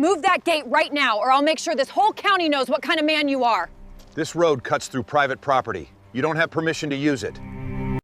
Move that gate right now, or I'll make sure this whole county knows what kind of man you are. This road cuts through private property. You don't have permission to use it.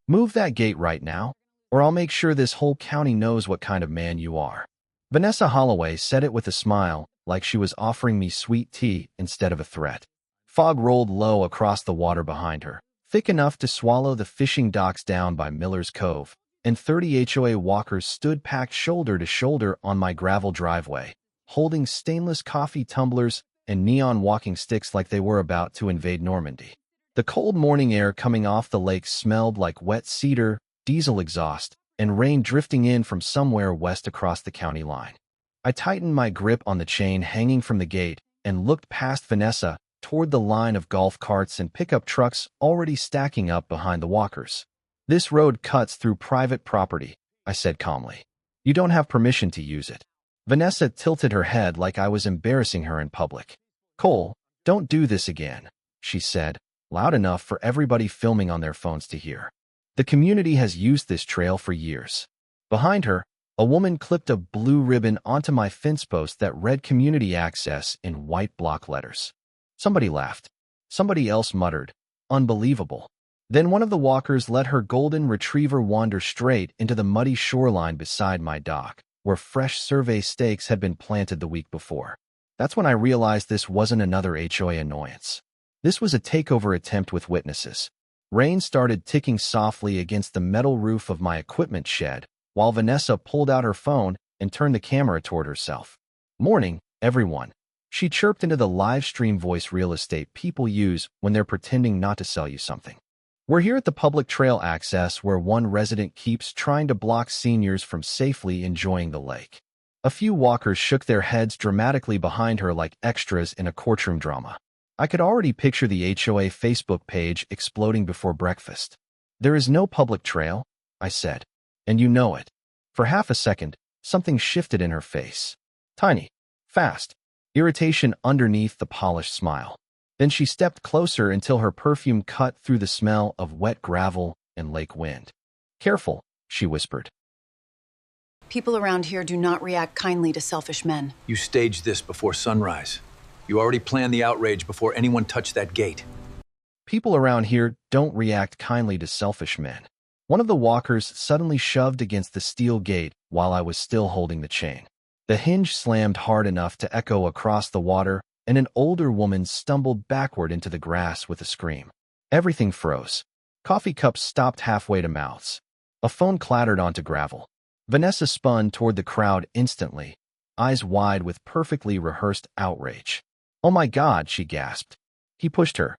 Move that gate right now, or I'll make sure this whole county knows what kind of man you are. Vanessa Holloway said it with a smile, like she was offering me sweet tea instead of a threat. Fog rolled low across the water behind her, thick enough to swallow the fishing docks down by Miller's Cove, and 30 HOA walkers stood packed shoulder to shoulder on my gravel driveway, holding stainless coffee tumblers and neon walking sticks like they were about to invade Normandy. The cold morning air coming off the lake smelled like wet cedar, diesel exhaust, and rain drifting in from somewhere west across the county line. I tightened my grip on the chain hanging from the gate and looked past Vanessa toward the line of golf carts and pickup trucks already stacking up behind the walkers. This road cuts through private property, I said calmly. You don't have permission to use it. Vanessa tilted her head like I was embarrassing her in public. Cole, don't do this again, she said, loud enough for everybody filming on their phones to hear. The community has used this trail for years. Behind her, a woman clipped a blue ribbon onto my fence post that read community access in white block letters. Somebody laughed. Somebody else muttered, unbelievable. Then one of the walkers let her golden retriever wander straight into the muddy shoreline beside my dock, where fresh survey stakes had been planted the week before. That's when I realized this wasn't another HOA annoyance. This was a takeover attempt with witnesses. Rain started ticking softly against the metal roof of my equipment shed, while Vanessa pulled out her phone and turned the camera toward herself. Morning, everyone. She chirped into the live stream voice real estate people use when they're pretending not to sell you something. We're here at the public trail access where one resident keeps trying to block seniors from safely enjoying the lake. A few walkers shook their heads dramatically behind her like extras in a courtroom drama. I could already picture the HOA Facebook page exploding before breakfast. There is no public trail, I said, and you know it. For half a second, something shifted in her face. Tiny, fast, irritation underneath the polished smile. Then she stepped closer until her perfume cut through the smell of wet gravel and lake wind. Careful, she whispered. People around here do not react kindly to selfish men. You staged this before sunrise. You already planned the outrage before anyone touched that gate. People around here don't react kindly to selfish men. One of the walkers suddenly shoved against the steel gate while I was still holding the chain. The hinge slammed hard enough to echo across the water, and an older woman stumbled backward into the grass with a scream. Everything froze. Coffee cups stopped halfway to mouths. A phone clattered onto gravel. Vanessa spun toward the crowd instantly, eyes wide with perfectly rehearsed outrage. Oh my God, she gasped. He pushed her.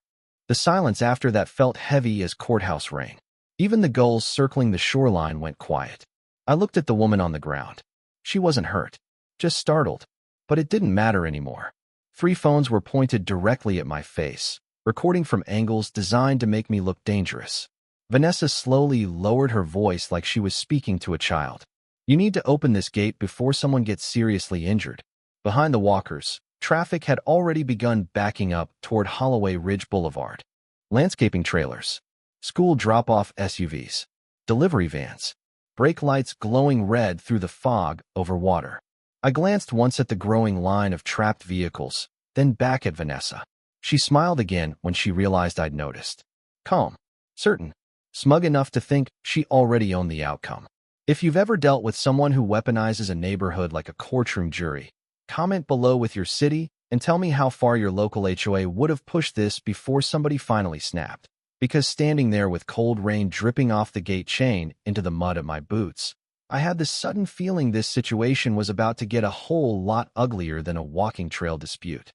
The silence after that felt heavy as courthouse rain. Even the gulls circling the shoreline went quiet. I looked at the woman on the ground. She wasn't hurt, just startled, but it didn't matter anymore. 3 phones were pointed directly at my face, recording from angles designed to make me look dangerous. Vanessa slowly lowered her voice like she was speaking to a child. You need to open this gate before someone gets seriously injured. Behind the walkers, traffic had already begun backing up toward Holloway Ridge Boulevard. Landscaping trailers, school drop-off SUVs, delivery vans, brake lights glowing red through the fog over water. I glanced once at the growing line of trapped vehicles, then back at Vanessa. She smiled again when she realized I'd noticed. Calm, certain, smug enough to think she already owned the outcome. If you've ever dealt with someone who weaponizes a neighborhood like a courtroom jury, comment below with your city and tell me how far your local HOA would have pushed this before somebody finally snapped. Because standing there with cold rain dripping off the gate chain into the mud at my boots, I had this sudden feeling this situation was about to get a whole lot uglier than a walking trail dispute.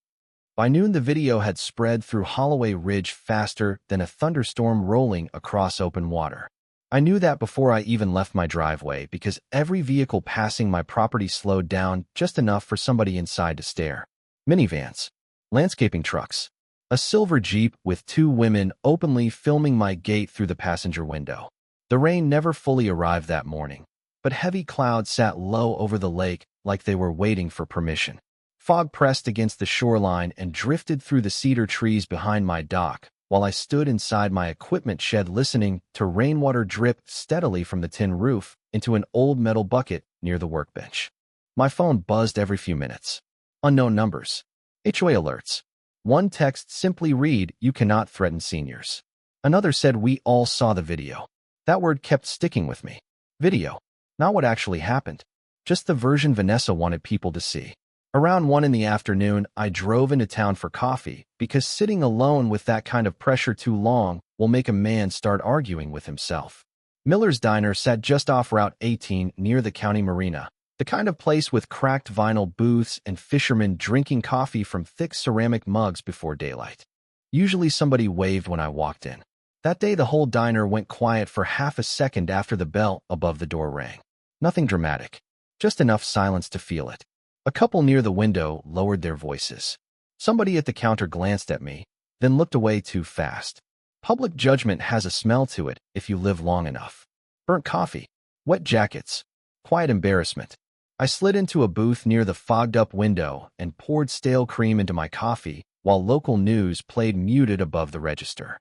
By noon, the video had spread through Holloway Ridge faster than a thunderstorm rolling across open water. I knew that before I even left my driveway because every vehicle passing my property slowed down just enough for somebody inside to stare. Minivans, landscaping trucks, a silver Jeep with 2 women openly filming my gate through the passenger window. The rain never fully arrived that morning, but heavy clouds sat low over the lake like they were waiting for permission. Fog pressed against the shoreline and drifted through the cedar trees behind my dock, while I stood inside my equipment shed listening to rainwater drip steadily from the tin roof into an old metal bucket near the workbench. My phone buzzed every few minutes. Unknown numbers. HOA alerts. One text simply read, "You cannot threaten seniors." Another said, "We all saw the video." That word kept sticking with me. Video. Not what actually happened. Just the version Vanessa wanted people to see. Around 1 in the afternoon, I drove into town for coffee because sitting alone with that kind of pressure too long will make a man start arguing with himself. Miller's Diner sat just off Route 18 near the county marina, the kind of place with cracked vinyl booths and fishermen drinking coffee from thick ceramic mugs before daylight. Usually somebody waved when I walked in. That day the whole diner went quiet for half a second after the bell above the door rang. Nothing dramatic, just enough silence to feel it. A couple near the window lowered their voices. Somebody at the counter glanced at me, then looked away too fast. Public judgment has a smell to it if you live long enough. Burnt coffee, wet jackets, quiet embarrassment. I slid into a booth near the fogged-up window and poured stale cream into my coffee while local news played muted above the register.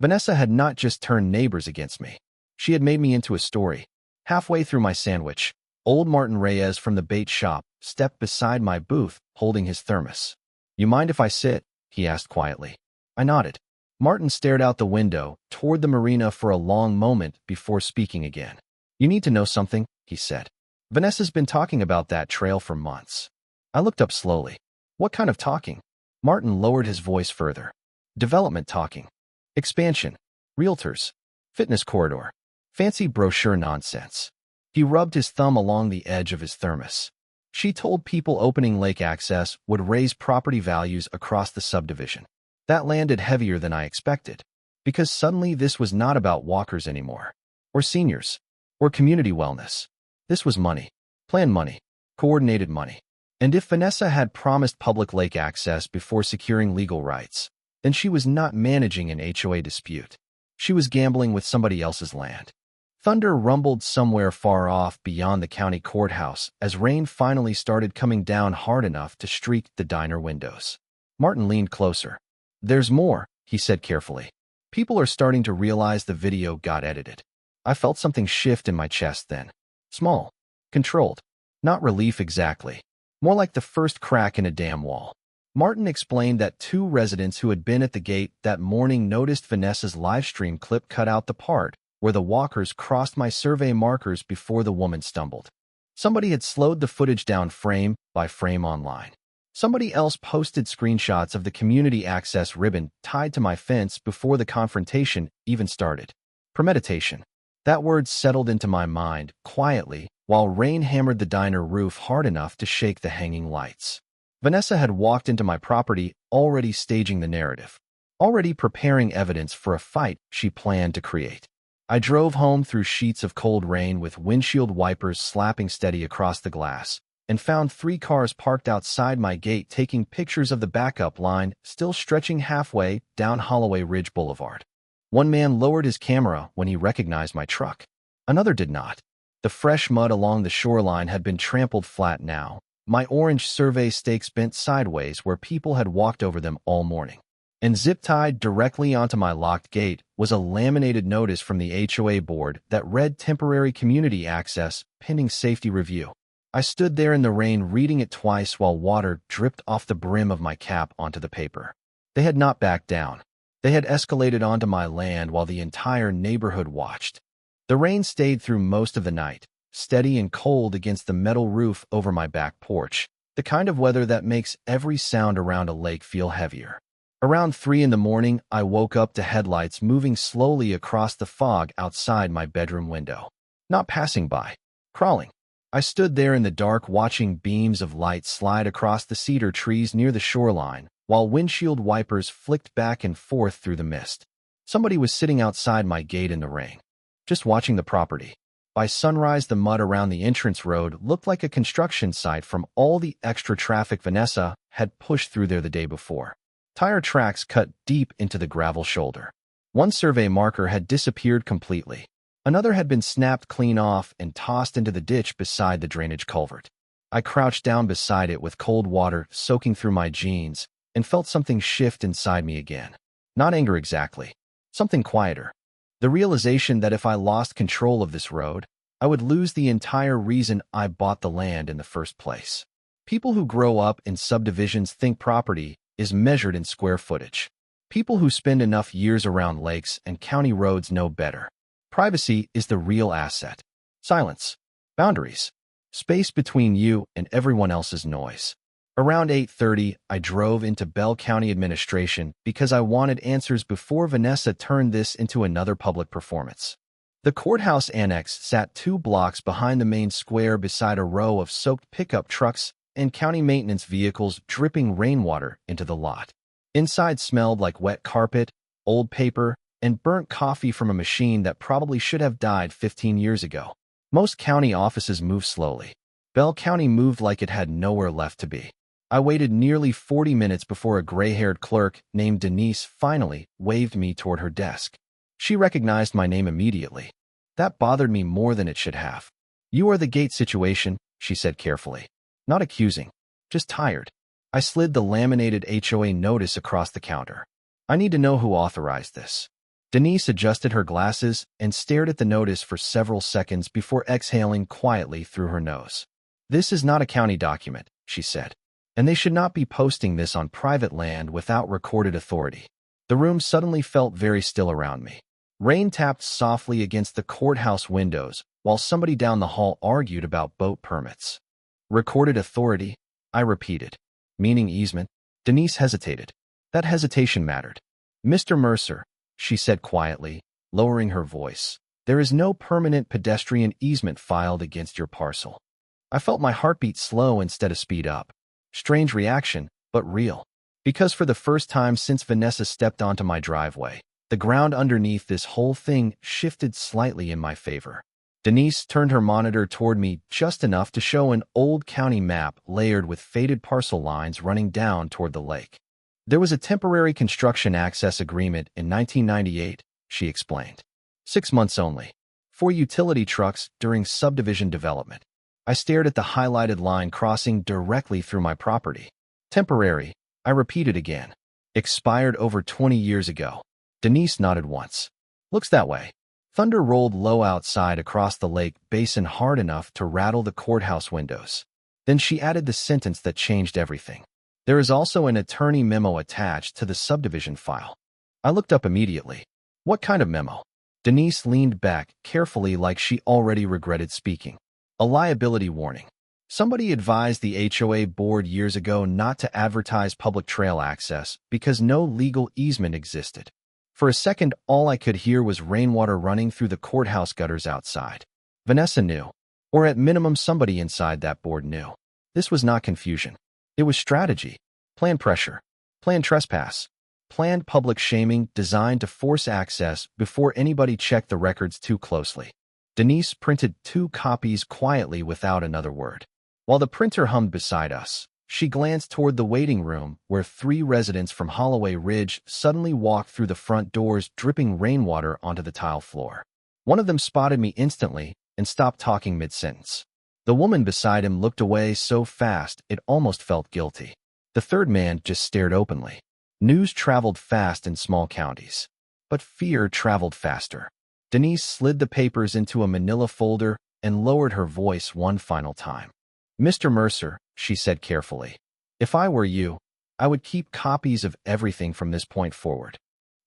Vanessa had not just turned neighbors against me. She had made me into a story. Halfway through my sandwich, old Martin Reyes from the bait shop stepped beside my booth, holding his thermos. "You mind if I sit?" he asked quietly. I nodded. Martin stared out the window toward the marina for a long moment before speaking again. "You need to know something," he said. "Vanessa's been talking about that trail for months." I looked up slowly. "What kind of talking?" Martin lowered his voice further. "Development talking. Expansion. Realtors. Fitness corridor. Fancy brochure nonsense." He rubbed his thumb along the edge of his thermos. "She told people opening lake access would raise property values across the subdivision." That landed heavier than I expected, because suddenly this was not about walkers anymore, or seniors, or community wellness. This was money. Planned money. Coordinated money. And if Vanessa had promised public lake access before securing legal rights, then she was not managing an HOA dispute. She was gambling with somebody else's land. Thunder rumbled somewhere far off beyond the county courthouse as rain finally started coming down hard enough to streak the diner windows. Martin leaned closer. "There's more," he said carefully. "People are starting to realize the video got edited." I felt something shift in my chest then. Small. Controlled. Not relief exactly. More like the first crack in a dam wall. Martin explained that 2 residents who had been at the gate that morning noticed Vanessa's livestream clip cut out the part where the walkers crossed my survey markers before the woman stumbled. Somebody had slowed the footage down frame by frame online. Somebody else posted screenshots of the community access ribbon tied to my fence before the confrontation even started. Premeditation. That word settled into my mind quietly while rain hammered the diner roof hard enough to shake the hanging lights. Vanessa had walked into my property already staging the narrative, already preparing evidence for a fight she planned to create. I drove home through sheets of cold rain with windshield wipers slapping steady across the glass, and found 3 cars parked outside my gate taking pictures of the backup line still stretching halfway down Holloway Ridge Boulevard. One man lowered his camera when he recognized my truck. Another did not. The fresh mud along the shoreline had been trampled flat now, my orange survey stakes bent sideways where people had walked over them all morning. And zip-tied directly onto my locked gate was a laminated notice from the HOA board that read temporary community access pending safety review. I stood there in the rain reading it twice while water dripped off the brim of my cap onto the paper. They had not backed down. They had escalated onto my land while the entire neighborhood watched. The rain stayed through most of the night, steady and cold against the metal roof over my back porch, the kind of weather that makes every sound around a lake feel heavier. Around 3 in the morning, I woke up to headlights moving slowly across the fog outside my bedroom window. Not passing by, crawling. I stood there in the dark watching beams of light slide across the cedar trees near the shoreline, while windshield wipers flicked back and forth through the mist. Somebody was sitting outside my gate in the rain, just watching the property. By sunrise, the mud around the entrance road looked like a construction site from all the extra traffic Vanessa had pushed through there the day before. Tire tracks cut deep into the gravel shoulder. One survey marker had disappeared completely. Another had been snapped clean off and tossed into the ditch beside the drainage culvert. I crouched down beside it with cold water soaking through my jeans and felt something shift inside me again. Not anger exactly. Something quieter. The realization that if I lost control of this road, I would lose the entire reason I bought the land in the first place. People who grow up in subdivisions think property is measured in square footage. People who spend enough years around lakes and county roads know better. Privacy is the real asset. Silence. Boundaries. Space between you and everyone else's noise. Around 8:30, I drove into Bell County Administration because I wanted answers before Vanessa turned this into another public performance. The courthouse annex sat 2 blocks behind the main square beside a row of soaked pickup trucks and county maintenance vehicles dripping rainwater into the lot. Inside smelled like wet carpet, old paper, and burnt coffee from a machine that probably should have died 15 years ago. Most county offices move slowly. Bell County moved like it had nowhere left to be. I waited nearly 40 minutes before a gray-haired clerk named Denise finally waved me toward her desk. She recognized my name immediately. That bothered me more than it should have. "You are the gate situation," she said carefully. Not accusing, just tired. I slid the laminated HOA notice across the counter. "I need to know who authorized this." Denise adjusted her glasses and stared at the notice for several seconds before exhaling quietly through her nose. "This is not a county document," she said, "and they should not be posting this on private land without recorded authority." The room suddenly felt very still around me. Rain tapped softly against the courthouse windows while somebody down the hall argued about boat permits. "Recorded authority," I repeated. "Meaning easement?" Denise hesitated. That hesitation mattered. "Mr. Mercer," she said quietly, lowering her voice, "there is no permanent pedestrian easement filed against your parcel." I felt my heartbeat slow instead of speed up. Strange reaction, but real. Because for the first time since Vanessa stepped onto my driveway, the ground underneath this whole thing shifted slightly in my favor. Denise turned her monitor toward me just enough to show an old county map layered with faded parcel lines running down toward the lake. "There was a temporary construction access agreement in 1998, she explained. 6 months only. For utility trucks during subdivision development. I stared at the highlighted line crossing directly through my property. "Temporary," I repeated again. "Expired over 20 years ago." Denise nodded once. "Looks that way." Thunder rolled low outside across the lake basin hard enough to rattle the courthouse windows. Then she added the sentence that changed everything. "There is also an attorney memo attached to the subdivision file." I looked up immediately. "What kind of memo?" Denise leaned back carefully like she already regretted speaking. "A liability warning. Somebody advised the HOA board years ago not to advertise public trail access because no legal easement existed." For a second, all I could hear was rainwater running through the courthouse gutters outside. Vanessa knew. Or at minimum, somebody inside that board knew. This was not confusion. It was strategy. Planned pressure. Planned trespass. Planned public shaming designed to force access before anybody checked the records too closely. Denise printed 2 copies quietly without another word. While the printer hummed beside us, she glanced toward the waiting room where 3 residents from Holloway Ridge suddenly walked through the front doors dripping rainwater onto the tile floor. One of them spotted me instantly and stopped talking mid-sentence. The woman beside him looked away so fast it almost felt guilty. The third man just stared openly. News traveled fast in small counties. But fear traveled faster. Denise slid the papers into a manila folder and lowered her voice one final time. "Mr. Mercer," she said carefully, "if I were you, I would keep copies of everything from this point forward."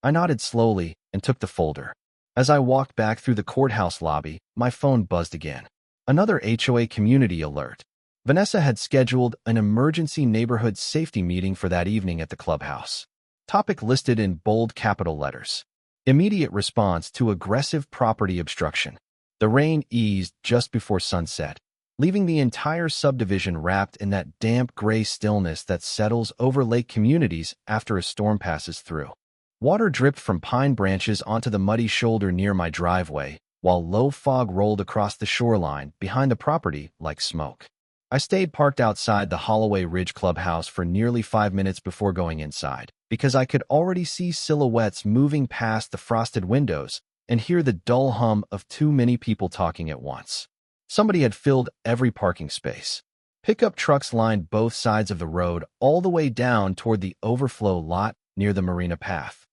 I nodded slowly and took the folder. As I walked back through the courthouse lobby, my phone buzzed again. Another HOA community alert. Vanessa had scheduled an emergency neighborhood safety meeting for that evening at the clubhouse. Topic listed in bold capital letters. Immediate response to aggressive property obstruction. The rain eased just before sunset, leaving the entire subdivision wrapped in that damp gray stillness that settles over lake communities after a storm passes through. Water dripped from pine branches onto the muddy shoulder near my driveway, while low fog rolled across the shoreline behind the property like smoke. I stayed parked outside the Holloway Ridge clubhouse for nearly 5 minutes before going inside, because I could already see silhouettes moving past the frosted windows and hear the dull hum of too many people talking at once. Somebody had filled every parking space. Pickup trucks lined both sides of the road all the way down toward the overflow lot near the marina path.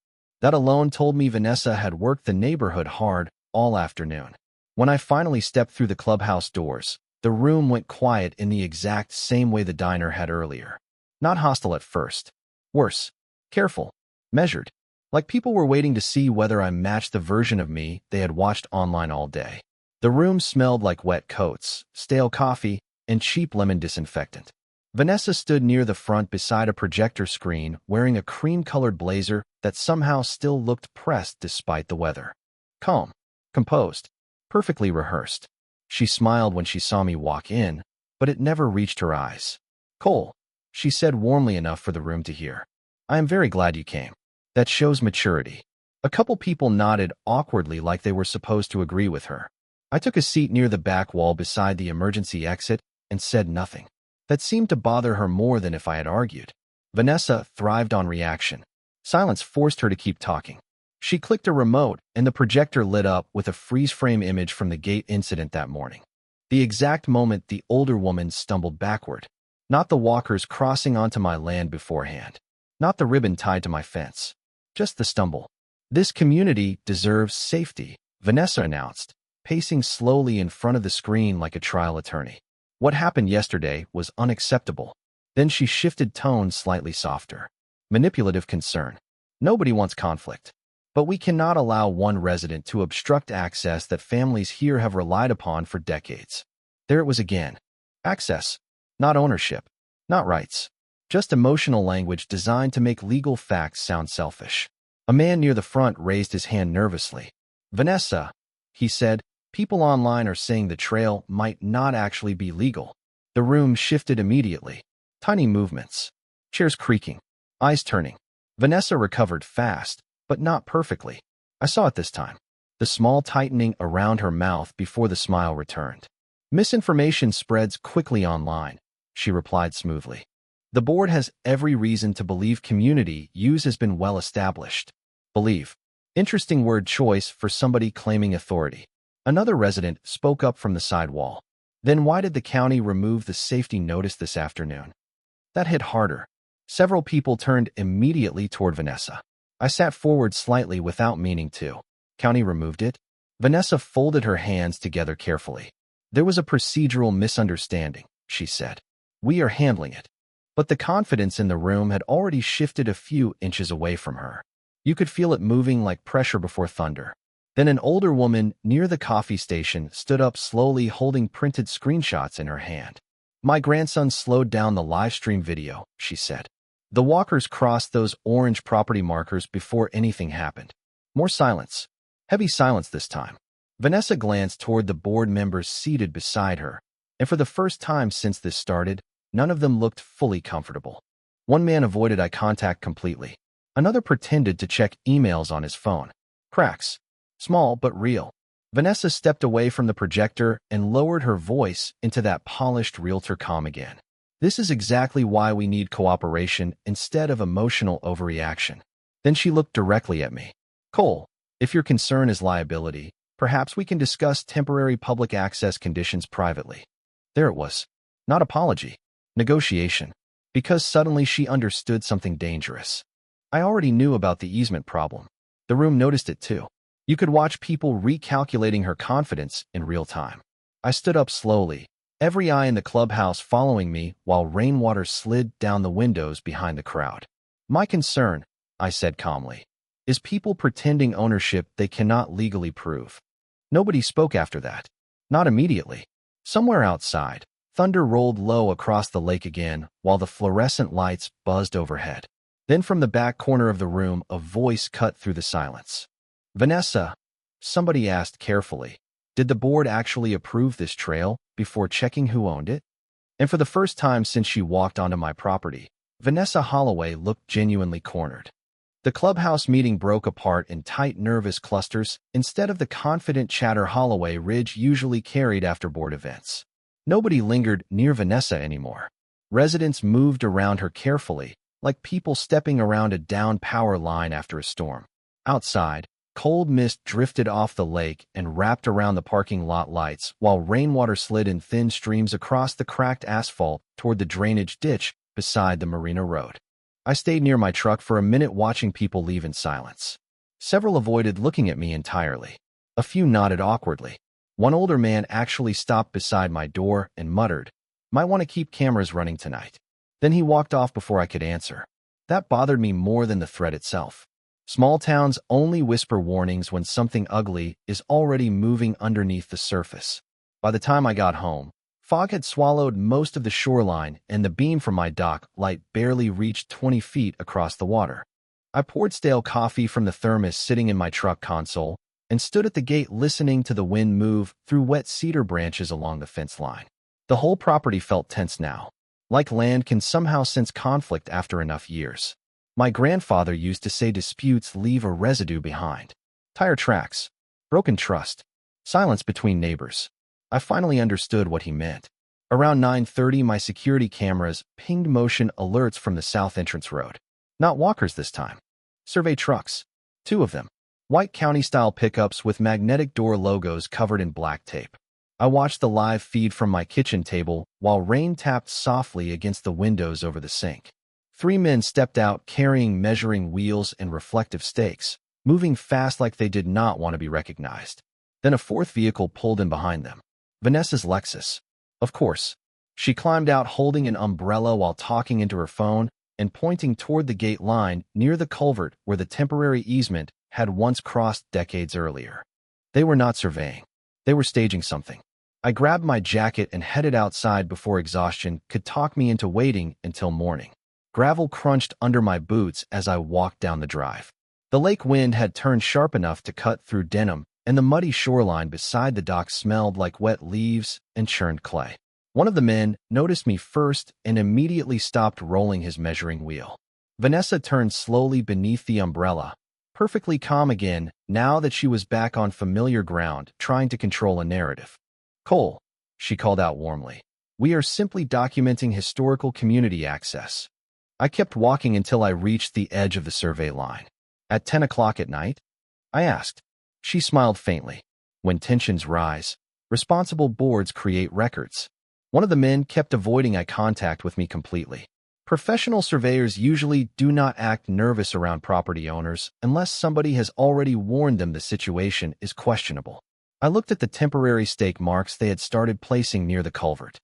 That alone told me Vanessa had worked the neighborhood hard all afternoon. When I finally stepped through the clubhouse doors, The room went quiet in the exact same way the diner had earlier. Not hostile at first. Worse. Careful. Measured. Like people were waiting to see whether I matched the version of me they had watched online all day. The room smelled like wet coats, stale coffee, and cheap lemon disinfectant. Vanessa stood near the front beside a projector screen wearing a cream-colored blazer that somehow still looked pressed despite the weather. Calm. Composed. Perfectly rehearsed. She smiled when she saw me walk in, but it never reached her eyes. "Cole," she said warmly enough for the room to hear. "I am very glad you came. That shows maturity." A couple people nodded awkwardly like they were supposed to agree with her. I took a seat near the back wall beside the emergency exit and said nothing. That seemed to bother her more than if I had argued. Vanessa thrived on reaction. Silence forced her to keep talking. She clicked a remote, and the projector lit up with a freeze-frame image from the gate incident that morning. The exact moment the older woman stumbled backward. Not the walkers crossing onto my land beforehand. Not the ribbon tied to my fence. Just the stumble. "This community deserves safety," Vanessa announced, pacing slowly in front of the screen like a trial attorney. "What happened yesterday was unacceptable." Then she shifted tone slightly softer. Manipulative concern. Nobody wants conflict. But we cannot allow one resident to obstruct access that families here have relied upon for decades. There it was again. Access. Not ownership. Not rights. Just emotional language designed to make legal facts sound selfish. A man near the front raised his hand nervously. "Vanessa," he said, "people online are saying the trail might not actually be legal." The room shifted immediately. Tiny movements. Chairs creaking. Eyes turning. Vanessa recovered fast, but not perfectly. I saw it this time. The small tightening around her mouth before the smile returned. "Misinformation spreads quickly online," she replied smoothly. "The board has every reason to believe community use has been well established." Believe. Interesting word choice for somebody claiming authority. Another resident spoke up from the side wall. "Then why did the county remove the safety notice this afternoon?" That hit harder. Several people turned immediately toward Vanessa. I sat forward slightly without meaning to. "County removed it?" Vanessa folded her hands together carefully. "There was a procedural misunderstanding," she said. "We are handling it." But the confidence in the room had already shifted a few inches away from her. You could feel it moving like pressure before thunder. Then an older woman near the coffee station stood up slowly holding printed screenshots in her hand. "My grandson slowed down the livestream video," she said. "The walkers crossed those orange property markers before anything happened." More silence. Heavy silence this time. Vanessa glanced toward the board members seated beside her, and for the first time since this started, none of them looked fully comfortable. One man avoided eye contact completely. Another pretended to check emails on his phone. Cracks. Small but real. Vanessa stepped away from the projector and lowered her voice into that polished realtor calm again. "This is exactly why we need cooperation instead of emotional overreaction." Then she looked directly at me. "Cole, if your concern is liability, perhaps we can discuss temporary public access conditions privately." There it was. Not apology. Negotiation. Because suddenly she understood something dangerous. I already knew about the easement problem. The room noticed it too. You could watch people recalculating her confidence in real time. I stood up slowly, every eye in the clubhouse following me while rainwater slid down the windows behind the crowd. "My concern," I said calmly, "is people pretending ownership they cannot legally prove." Nobody spoke after that. Not immediately. Somewhere outside, thunder rolled low across the lake again while the fluorescent lights buzzed overhead. Then from the back corner of the room, a voice cut through the silence. "Vanessa," somebody asked carefully, "did the board actually approve this trail before checking who owned it?" And for the first time since she walked onto my property, Vanessa Holloway looked genuinely cornered. The clubhouse meeting broke apart in tight, nervous clusters instead of the confident chatter Holloway Ridge usually carried after board events. Nobody lingered near Vanessa anymore. Residents moved around her carefully, like people stepping around a downed power line after a storm. Outside, cold mist drifted off the lake and wrapped around the parking lot lights while rainwater slid in thin streams across the cracked asphalt toward the drainage ditch beside the Marina Road. I stayed near my truck for a minute watching people leave in silence. Several avoided looking at me entirely. A few nodded awkwardly. One older man actually stopped beside my door and muttered, "Might want to keep cameras running tonight." Then he walked off before I could answer. That bothered me more than the threat itself. Small towns only whisper warnings when something ugly is already moving underneath the surface. By the time I got home, fog had swallowed most of the shoreline, and the beam from my dock light barely reached 20 feet across the water. I poured stale coffee from the thermos sitting in my truck console and stood at the gate listening to the wind move through wet cedar branches along the fence line. The whole property felt tense now, like land can somehow sense conflict after enough years. My grandfather used to say disputes leave a residue behind. Tire tracks, broken trust, silence between neighbors. I finally understood what he meant. Around 9:30, my security cameras pinged motion alerts from the south entrance road. Not walkers this time. Survey trucks. 2 of them. White county-style pickups with magnetic door logos covered in black tape. I watched the live feed from my kitchen table while rain tapped softly against the windows over the sink. 3 men stepped out carrying measuring wheels and reflective stakes, moving fast like they did not want to be recognized. Then a 4th vehicle pulled in behind them. Vanessa's Lexus. Of course. She climbed out holding an umbrella while talking into her phone and pointing toward the gate line near the culvert where the temporary easement had once crossed decades earlier. They were not surveying. They were staging something. I grabbed my jacket and headed outside before exhaustion could talk me into waiting until morning. Gravel crunched under my boots as I walked down the drive. The lake wind had turned sharp enough to cut through denim, and the muddy shoreline beside the dock smelled like wet leaves and churned clay. One of the men noticed me first and immediately stopped rolling his measuring wheel. Vanessa turned slowly beneath the umbrella, perfectly calm again now that she was back on familiar ground, trying to control a narrative. "Cole," she called out warmly, "we are simply documenting historical community access." I kept walking until I reached the edge of the survey line. "At 10 o'clock at night?" I asked. She smiled faintly. "When tensions rise, responsible boards create records." One of the men kept avoiding eye contact with me completely. Professional surveyors usually do not act nervous around property owners unless somebody has already warned them the situation is questionable. I looked at the temporary stake marks they had started placing near the culvert.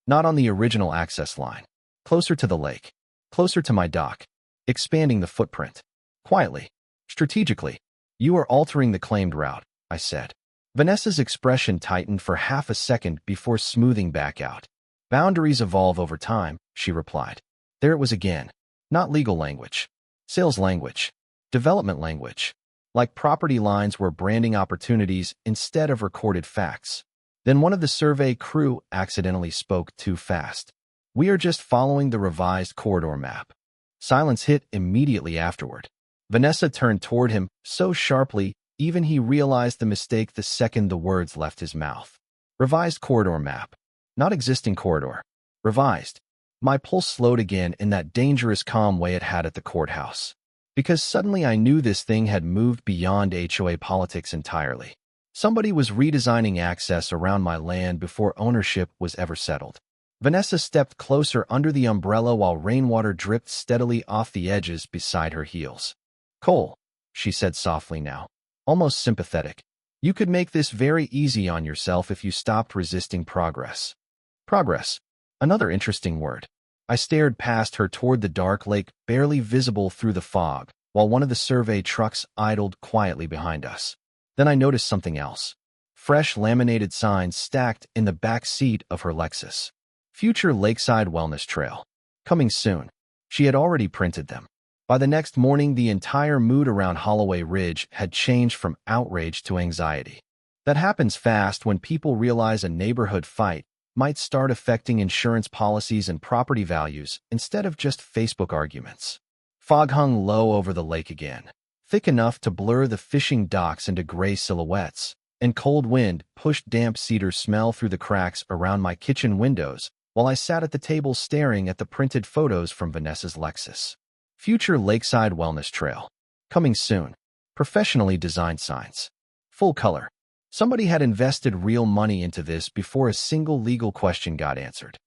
Not on the original access line. Closer to the lake. Closer to my dock. Expanding the footprint. Quietly. Strategically. "You are altering the claimed route," I said. Vanessa's expression tightened for half a second before smoothing back out. "Boundaries evolve over time," she replied. There it was again. Not legal language. Sales language. Development language. Like property lines were branding opportunities instead of recorded facts. Then one of the survey crew accidentally spoke too fast. "We are just following the revised corridor map." Silence hit immediately afterward. Vanessa turned toward him so sharply, even he realized the mistake the second the words left his mouth. Revised corridor map. Not existing corridor. Revised. My pulse slowed again in that dangerous calm way it had at the courthouse. Because suddenly I knew this thing had moved beyond HOA politics entirely. Somebody was redesigning access around my land before ownership was ever settled. Vanessa stepped closer under the umbrella while rainwater dripped steadily off the edges beside her heels. "Cole," she said softly now, almost sympathetic, "you could make this very easy on yourself if you stopped resisting progress." Progress. Another interesting word. I stared past her toward the dark lake barely visible through the fog, while one of the survey trucks idled quietly behind us. Then I noticed something else. Fresh laminated signs stacked in the back seat of her Lexus. Future Lakeside Wellness Trail. Coming soon. She had already printed them. By the next morning, the entire mood around Holloway Ridge had changed from outrage to anxiety. That happens fast when people realize a neighborhood fight might start affecting insurance policies and property values instead of just Facebook arguments. Fog hung low over the lake again, thick enough to blur the fishing docks into gray silhouettes, and cold wind pushed damp cedar smell through the cracks around my kitchen windows while I sat at the table staring at the printed photos from Vanessa's Lexus. Future Lakeside Wellness Trail. Coming soon. Professionally designed signs. Full color. Somebody had invested real money into this before a single legal question got answered.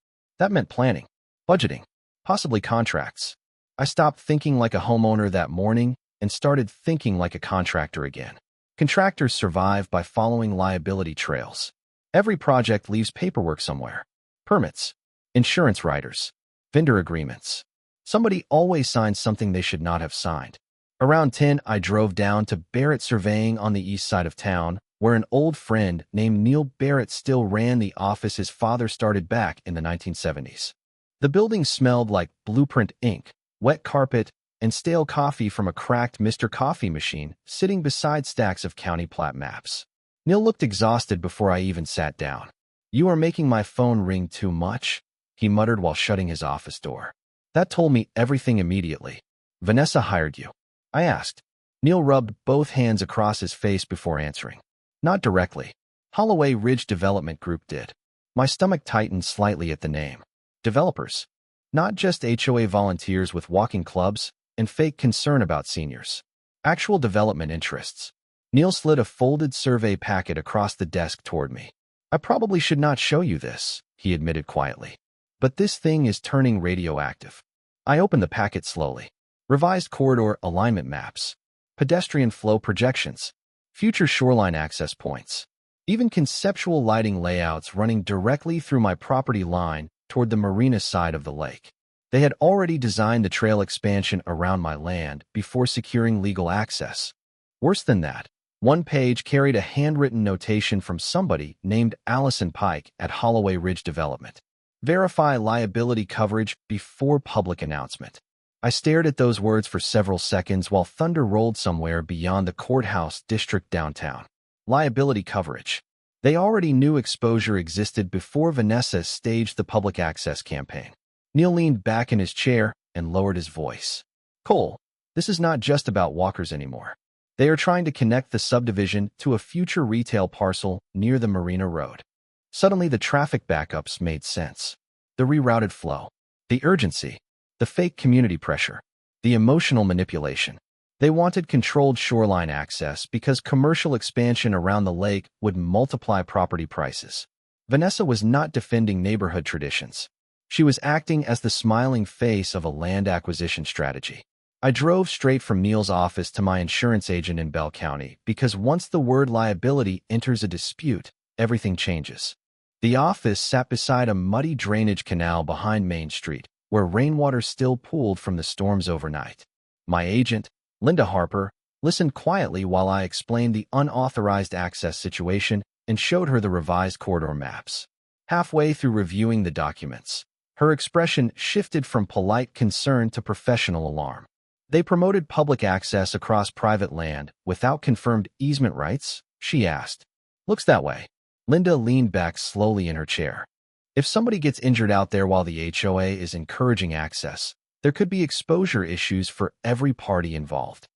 That meant planning, budgeting, possibly contracts. I stopped thinking like a homeowner that morning and started thinking like a contractor again. Contractors survive by following liability trails. Every project leaves paperwork somewhere. Permits, insurance riders, vendor agreements. Somebody always signs something they should not have signed. Around 10, I drove down to Barrett Surveying on the east side of town, where an old friend named Neil Barrett still ran the office his father started back in the 1970s. The building smelled like blueprint ink, wet carpet, and stale coffee from a cracked Mr. Coffee machine sitting beside stacks of county plat maps. Neil looked exhausted before I even sat down. "You are making my phone ring too much," he muttered while shutting his office door. That told me everything immediately. "Vanessa hired you?" I asked. Neil rubbed both hands across his face before answering. "Not directly. Holloway Ridge Development Group did." My stomach tightened slightly at the name. Developers. Not just HOA volunteers with walking clubs and fake concern about seniors. Actual development interests. Neil slid a folded survey packet across the desk toward me. "I probably should not show you this," he admitted quietly. "But this thing is turning radioactive." I opened the packet slowly. Revised corridor alignment maps, pedestrian flow projections, future shoreline access points, even conceptual lighting layouts running directly through my property line toward the marina side of the lake. They had already designed the trail expansion around my land before securing legal access. Worse than that, one page carried a handwritten notation from somebody named Allison Pike at Holloway Ridge Development. "Verify liability coverage before public announcement." I stared at those words for several seconds while thunder rolled somewhere beyond the courthouse district downtown. Liability coverage. They already knew exposure existed before Vanessa staged the public access campaign. Neil leaned back in his chair and lowered his voice. "Cole, this is not just about walkers anymore. They are trying to connect the subdivision to a future retail parcel near the Marina Road." Suddenly, the traffic backups made sense. The rerouted flow, the urgency, the fake community pressure, the emotional manipulation. They wanted controlled shoreline access because commercial expansion around the lake would multiply property prices. Vanessa was not defending neighborhood traditions. She was acting as the smiling face of a land acquisition strategy. I drove straight from Neil's office to my insurance agent in Bell County because once the word liability enters a dispute, everything changes. The office sat beside a muddy drainage canal behind Main Street, where rainwater still pooled from the storms overnight. My agent, Linda Harper, listened quietly while I explained the unauthorized access situation and showed her the revised corridor maps. Halfway through reviewing the documents, her expression shifted from polite concern to professional alarm. "They promoted public access across private land without confirmed easement rights?" she asked. "Looks that way." Linda leaned back slowly in her chair. "If somebody gets injured out there while the HOA is encouraging access, there could be exposure issues for every party involved."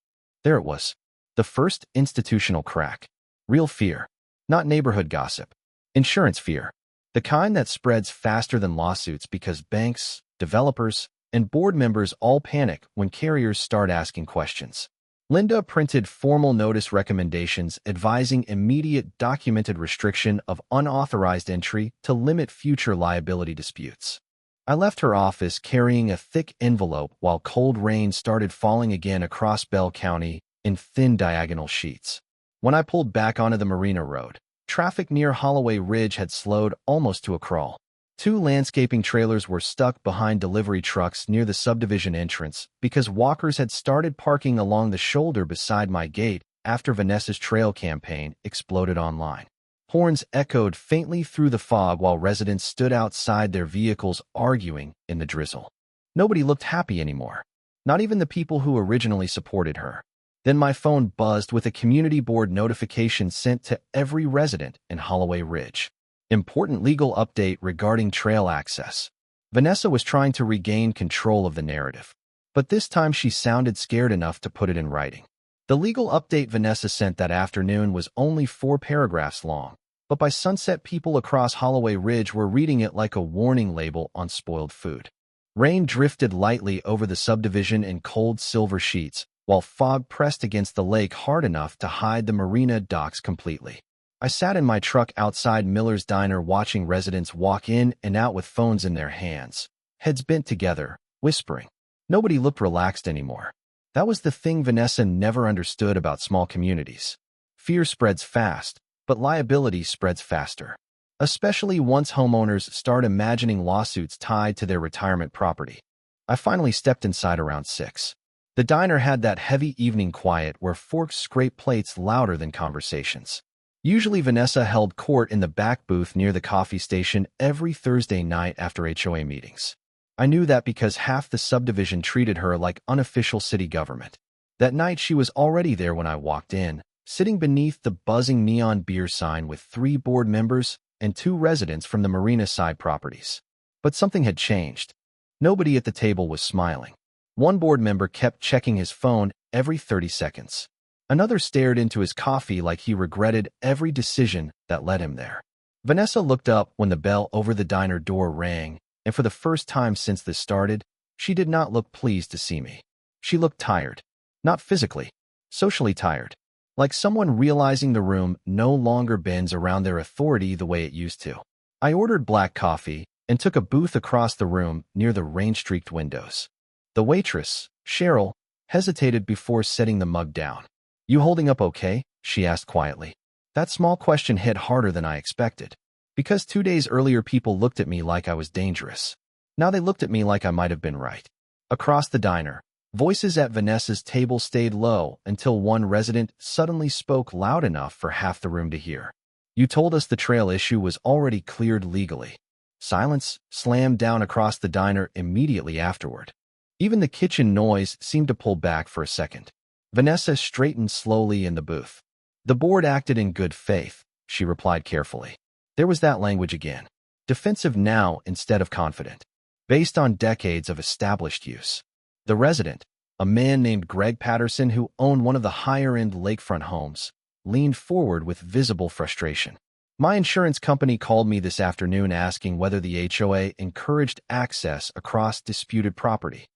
There it was. The first institutional crack. Real fear. Not neighborhood gossip. Insurance fear. The kind that spreads faster than lawsuits because banks, developers, and board members all panic when carriers start asking questions. Linda printed formal notice recommendations advising immediate documented restriction of unauthorized entry to limit future liability disputes. I left her office carrying a thick envelope while cold rain started falling again across Bell County in thin diagonal sheets. When I pulled back onto the Marina Road, traffic near Holloway Ridge had slowed almost to a crawl. Two landscaping trailers were stuck behind delivery trucks near the subdivision entrance because walkers had started parking along the shoulder beside my gate after Vanessa's trail campaign exploded online. Horns echoed faintly through the fog while residents stood outside their vehicles arguing in the drizzle. Nobody looked happy anymore, not even the people who originally supported her. Then my phone buzzed with a community board notification sent to every resident in Holloway Ridge. Important legal update regarding trail access. Vanessa was trying to regain control of the narrative, but this time she sounded scared enough to put it in writing. The legal update Vanessa sent that afternoon was only 4 paragraphs long, but by sunset people across Holloway Ridge were reading it like a warning label on spoiled food. Rain drifted lightly over the subdivision in cold silver sheets, while fog pressed against the lake hard enough to hide the marina docks completely. I sat in my truck outside Miller's Diner watching residents walk in and out with phones in their hands, heads bent together, whispering. Nobody looked relaxed anymore. That was the thing Vanessa never understood about small communities. Fear spreads fast, but liability spreads faster. especially once homeowners start imagining lawsuits tied to their retirement property. I finally stepped inside around 6. The diner had that heavy evening quiet where forks scrape plates louder than conversations. Usually Vanessa held court in the back booth near the coffee station every Thursday night after HOA meetings. I knew that because half the subdivision treated her like unofficial city government. That night she was already there when I walked in, sitting beneath the buzzing neon beer sign with 3 board members and 2 residents from the marina side properties. But something had changed. Nobody at the table was smiling. One board member kept checking his phone every 30 seconds. Another stared into his coffee like he regretted every decision that led him there. Vanessa looked up when the bell over the diner door rang, and for the first time since this started, she did not look pleased to see me. She looked tired. Not physically, socially tired. Like someone realizing the room no longer bends around their authority the way it used to. I ordered black coffee and took a booth across the room near the rain-streaked windows. The waitress, Cheryl, hesitated before setting the mug down. "You holding up okay?" she asked quietly. That small question hit harder than I expected. Because 2 days earlier people looked at me like I was dangerous. Now they looked at me like I might have been right. Across the diner, voices at Vanessa's table stayed low until one resident suddenly spoke loud enough for half the room to hear. "You told us the trail issue was already cleared legally." Silence slammed down across the diner immediately afterward. Even the kitchen noise seemed to pull back for a second. Vanessa straightened slowly in the booth. "The board acted in good faith," she replied carefully. There was that language again. Defensive now instead of confident. Based on decades of established use. The resident, a man named Greg Patterson who owned one of the higher-end lakefront homes, leaned forward with visible frustration. "My insurance company called me this afternoon asking whether the HOA encouraged access across disputed property."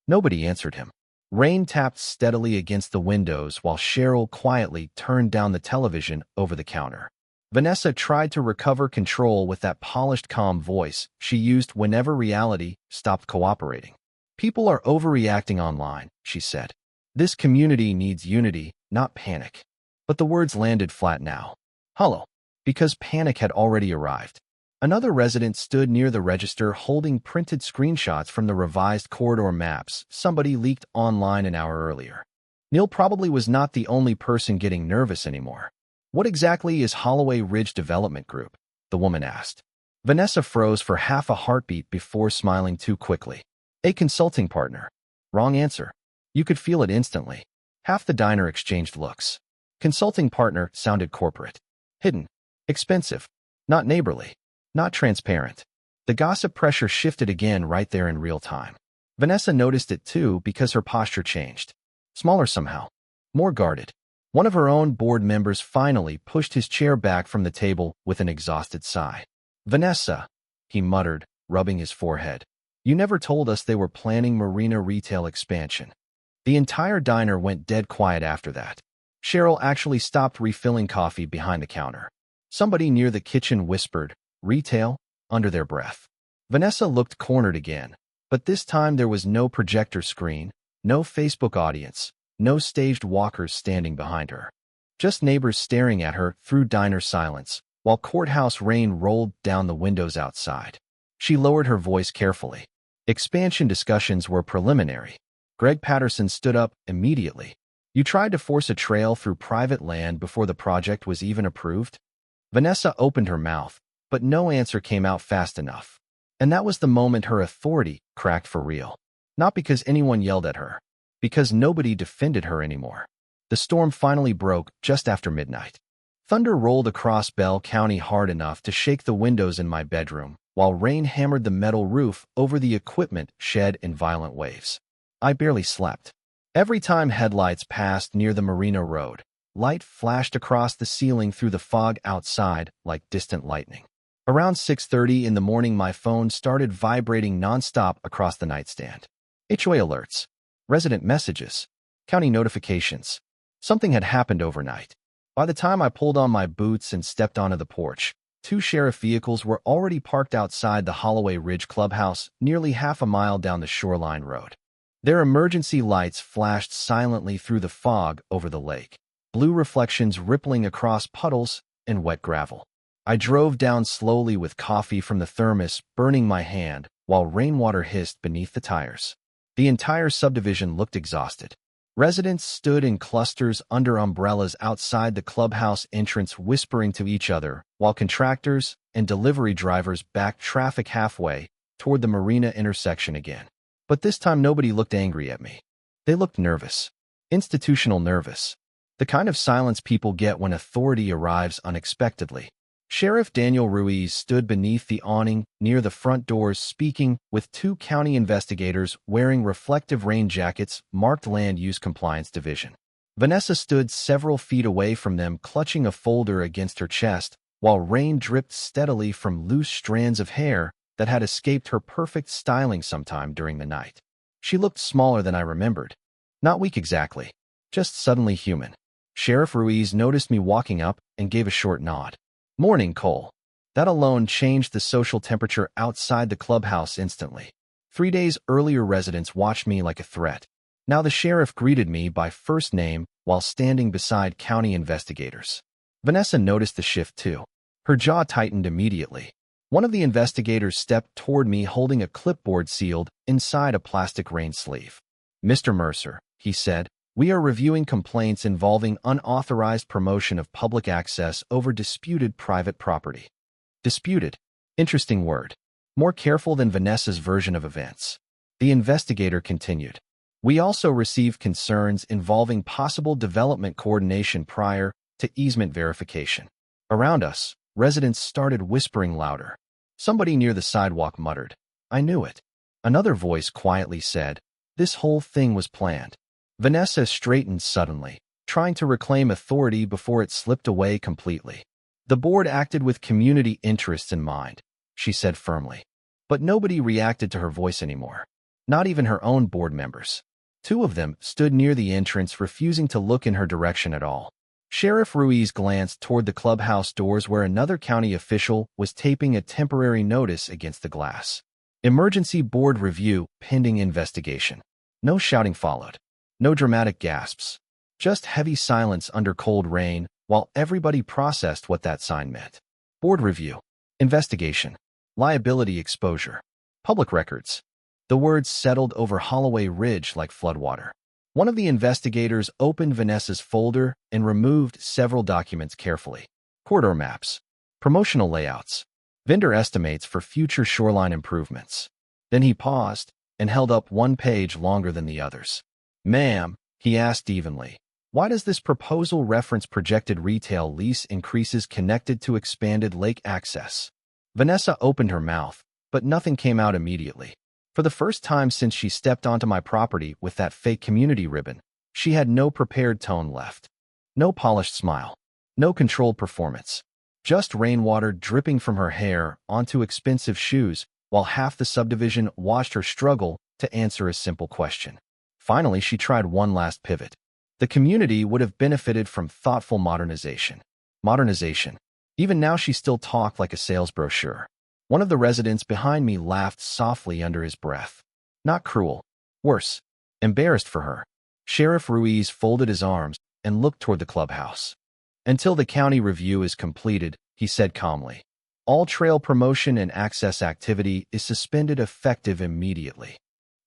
Nobody answered him. Rain tapped steadily against the windows while Cheryl quietly turned down the television over the counter. Vanessa tried to recover control with that polished, calm voice she used whenever reality stopped cooperating. "People are overreacting online," she said. "This community needs unity, not panic." But the words landed flat now. Hollow. Because panic had already arrived. Another resident stood near the register holding printed screenshots from the revised corridor maps somebody leaked online an hour earlier. Neil probably was not the only person getting nervous anymore. "What exactly is Holloway Ridge Development Group?" the woman asked. Vanessa froze for half a heartbeat before smiling too quickly. "A consulting partner." Wrong answer. You could feel it instantly. Half the diner exchanged looks. Consulting partner sounded corporate. Hidden. Expensive. Not neighborly. Not transparent. The gossip pressure shifted again right there in real time. Vanessa noticed it too because her posture changed. Smaller somehow. More guarded. One of her own board members finally pushed his chair back from the table with an exhausted sigh. "Vanessa," he muttered, rubbing his forehead. "You never told us they were planning marina retail expansion." The entire diner went dead quiet after that. Cheryl actually stopped refilling coffee behind the counter. Somebody near the kitchen whispered, "Retail?" under their breath. Vanessa looked cornered again, but this time there was no projector screen, no Facebook audience, no staged walkers standing behind her. Just neighbors staring at her through diner silence, while courthouse rain rolled down the windows outside. She lowered her voice carefully. Expansion discussions were preliminary. Greg Patterson stood up immediately. "You tried to force a trail through private land before the project was even approved?" Vanessa opened her mouth, but no answer came out fast enough. And that was the moment her authority cracked for real. Not because anyone yelled at her. Because nobody defended her anymore. The storm finally broke just after midnight. Thunder rolled across Bell County hard enough to shake the windows in my bedroom, while rain hammered the metal roof over the equipment shed in violent waves. I barely slept. Every time headlights passed near the Marina Road, light flashed across the ceiling through the fog outside like distant lightning. Around 6:30 in the morning, my phone started vibrating nonstop across the nightstand. HOA alerts, resident messages, county notifications. Something had happened overnight. By the time I pulled on my boots and stepped onto the porch, 2 sheriff vehicles were already parked outside the Holloway Ridge Clubhouse, nearly half a mile down the Shoreline Road. Their emergency lights flashed silently through the fog over the lake, blue reflections rippling across puddles and wet gravel. I drove down slowly with coffee from the thermos burning my hand while rainwater hissed beneath the tires. The entire subdivision looked exhausted. Residents stood in clusters under umbrellas outside the clubhouse entrance whispering to each other, while contractors and delivery drivers backed traffic halfway toward the marina intersection again. But this time nobody looked angry at me. They looked nervous. Institutional nervous. The kind of silence people get when authority arrives unexpectedly. Sheriff Daniel Ruiz stood beneath the awning near the front doors speaking with two county investigators wearing reflective rain jackets marked Land Use Compliance Division. Vanessa stood several feet away from them clutching a folder against her chest while rain dripped steadily from loose strands of hair that had escaped her perfect styling sometime during the night. She looked smaller than I remembered. Not weak exactly, just suddenly human. Sheriff Ruiz noticed me walking up and gave a short nod. "Morning, Cole." That alone changed the social temperature outside the clubhouse instantly. 3 days earlier, residents watched me like a threat. Now the sheriff greeted me by first name while standing beside county investigators. Vanessa noticed the shift too. Her jaw tightened immediately. One of the investigators stepped toward me holding a clipboard sealed inside a plastic rain sleeve. "Mr. Mercer," he said, "we are reviewing complaints involving unauthorized promotion of public access over disputed private property." Disputed. Interesting word. More careful than Vanessa's version of events. The investigator continued. "We also received concerns involving possible development coordination prior to easement verification." Around us, residents started whispering louder. Somebody near the sidewalk muttered, "I knew it." Another voice quietly said, "This whole thing was planned." Vanessa straightened suddenly, trying to reclaim authority before it slipped away completely. "The board acted with community interests in mind," she said firmly. But nobody reacted to her voice anymore. Not even her own board members. Two of them stood near the entrance, refusing to look in her direction at all. Sheriff Ruiz glanced toward the clubhouse doors where another county official was taping a temporary notice against the glass. "Emergency board review, pending investigation." No shouting followed. No dramatic gasps. Just heavy silence under cold rain while everybody processed what that sign meant. Board review. Investigation. Liability exposure. Public records. The words settled over Holloway Ridge like floodwater. One of the investigators opened Vanessa's folder and removed several documents carefully. Corridor maps. Promotional layouts. Vendor estimates for future shoreline improvements. Then he paused and held up one page longer than the others. "Ma'am," he asked evenly, "why does this proposal reference projected retail lease increases connected to expanded lake access?" Vanessa opened her mouth, but nothing came out immediately. For the first time since she stepped onto my property with that fake community ribbon, she had no prepared tone left. No polished smile. No controlled performance. Just rainwater dripping from her hair onto expensive shoes while half the subdivision watched her struggle to answer a simple question. Finally, she tried one last pivot. The community would have benefited from thoughtful modernization. Modernization. Even now she still talked like a sales brochure. One of the residents behind me laughed softly under his breath. Not cruel. Worse. Embarrassed for her. Sheriff Ruiz folded his arms and looked toward the clubhouse. "Until the county review is completed," he said calmly, "all trail promotion and access activity is suspended effective immediately."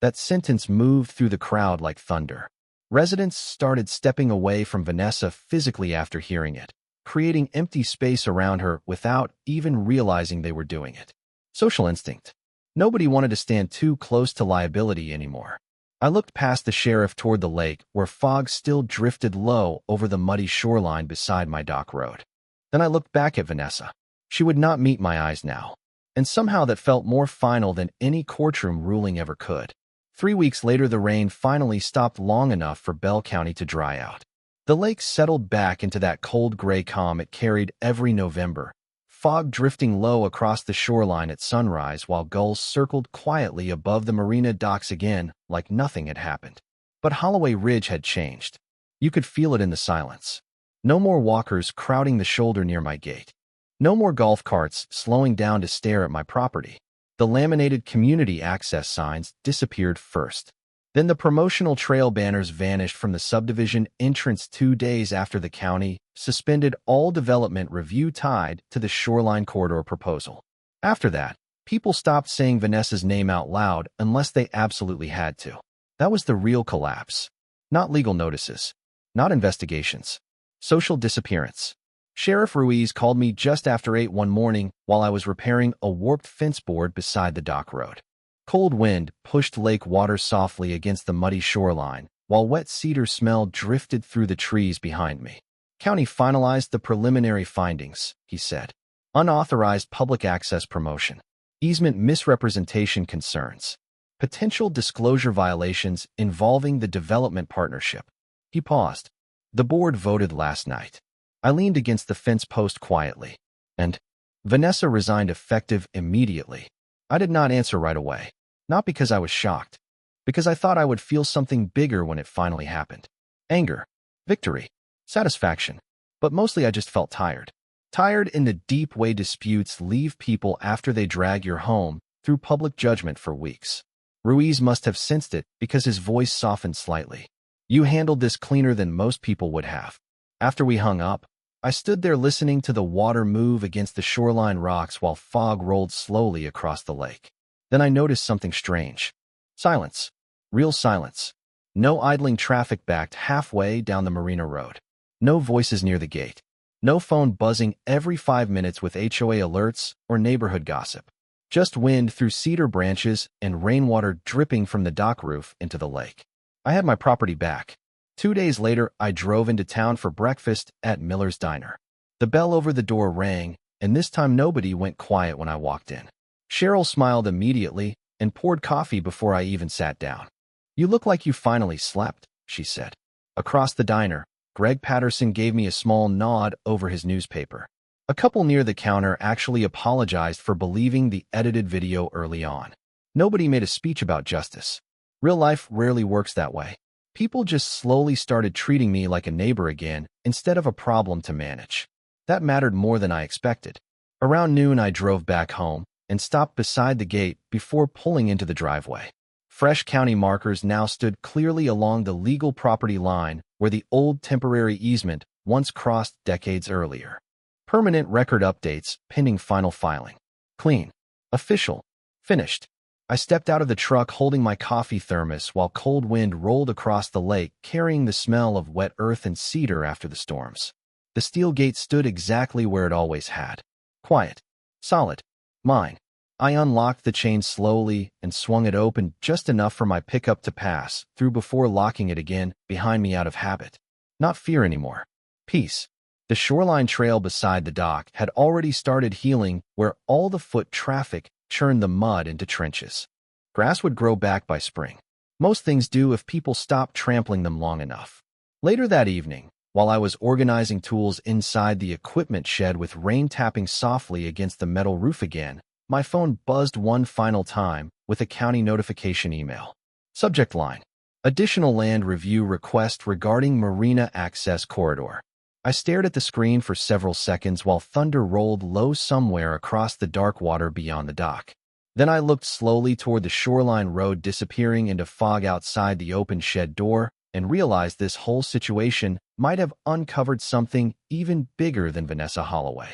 That sentence moved through the crowd like thunder. Residents started stepping away from Vanessa physically after hearing it, creating empty space around her without even realizing they were doing it. Social instinct. Nobody wanted to stand too close to liability anymore. I looked past the sheriff toward the lake, where fog still drifted low over the muddy shoreline beside my dock road. Then I looked back at Vanessa. She would not meet my eyes now, and somehow that felt more final than any courtroom ruling ever could. 3 weeks later, the rain finally stopped long enough for Bell County to dry out. The lake settled back into that cold gray calm it carried every November, fog drifting low across the shoreline at sunrise while gulls circled quietly above the marina docks again like nothing had happened. But Holloway Ridge had changed. You could feel it in the silence. No more walkers crowding the shoulder near my gate. No more golf carts slowing down to stare at my property. The laminated community access signs disappeared first. Then the promotional trail banners vanished from the subdivision entrance 2 days after the county suspended all development review tied to the shoreline corridor proposal. After that, people stopped saying Vanessa's name out loud unless they absolutely had to. That was the real collapse. Not legal notices. Not investigations. Social disappearance. Sheriff Ruiz called me just after 8 one morning while I was repairing a warped fence board beside the dock road. Cold wind pushed lake water softly against the muddy shoreline, while wet cedar smell drifted through the trees behind me. County finalized the preliminary findings, he said. Unauthorized public access promotion. Easement misrepresentation concerns. Potential disclosure violations involving the development partnership. He paused. The board voted last night. I leaned against the fence post quietly. And Vanessa resigned effective immediately. I did not answer right away. Not because I was shocked. Because I thought I would feel something bigger when it finally happened. Anger. Victory. Satisfaction. But mostly I just felt tired. Tired in the deep way disputes leave people after they drag your home through public judgment for weeks. Ruiz must have sensed it because his voice softened slightly. You handled this cleaner than most people would have. After we hung up, I stood there listening to the water move against the shoreline rocks while fog rolled slowly across the lake. Then I noticed something strange. Silence. Real silence. No idling traffic backed halfway down the Marina Road. No voices near the gate. No phone buzzing every 5 minutes with HOA alerts or neighborhood gossip. Just wind through cedar branches and rainwater dripping from the dock roof into the lake. I had my property back. 2 days later, I drove into town for breakfast at Miller's Diner. The bell over the door rang, and this time nobody went quiet when I walked in. Cheryl smiled immediately and poured coffee before I even sat down. You look like you finally slept, she said. Across the diner, Greg Patterson gave me a small nod over his newspaper. A couple near the counter actually apologized for believing the edited video early on. Nobody made a speech about justice. Real life rarely works that way. People just slowly started treating me like a neighbor again instead of a problem to manage. That mattered more than I expected. Around noon, I drove back home and stopped beside the gate before pulling into the driveway. Fresh county markers now stood clearly along the legal property line where the old temporary easement once crossed decades earlier. Permanent record updates pending final filing. Clean. Official. Finished. I stepped out of the truck holding my coffee thermos while cold wind rolled across the lake carrying the smell of wet earth and cedar after the storms. The steel gate stood exactly where it always had. Quiet. Solid. Mine. I unlocked the chain slowly and swung it open just enough for my pickup to pass through before locking it again behind me out of habit. Not fear anymore. Peace. The shoreline trail beside the dock had already started healing where all the foot traffic churned the mud into trenches. Grass would grow back by spring. Most things do if people stop trampling them long enough. Later that evening, while I was organizing tools inside the equipment shed with rain tapping softly against the metal roof again, my phone buzzed one final time with a county notification email. Subject line: Additional land review request regarding Marina Access Corridor. I stared at the screen for several seconds while thunder rolled low somewhere across the dark water beyond the dock. Then I looked slowly toward the shoreline road disappearing into fog outside the open shed door and realized this whole situation might have uncovered something even bigger than Vanessa Holloway.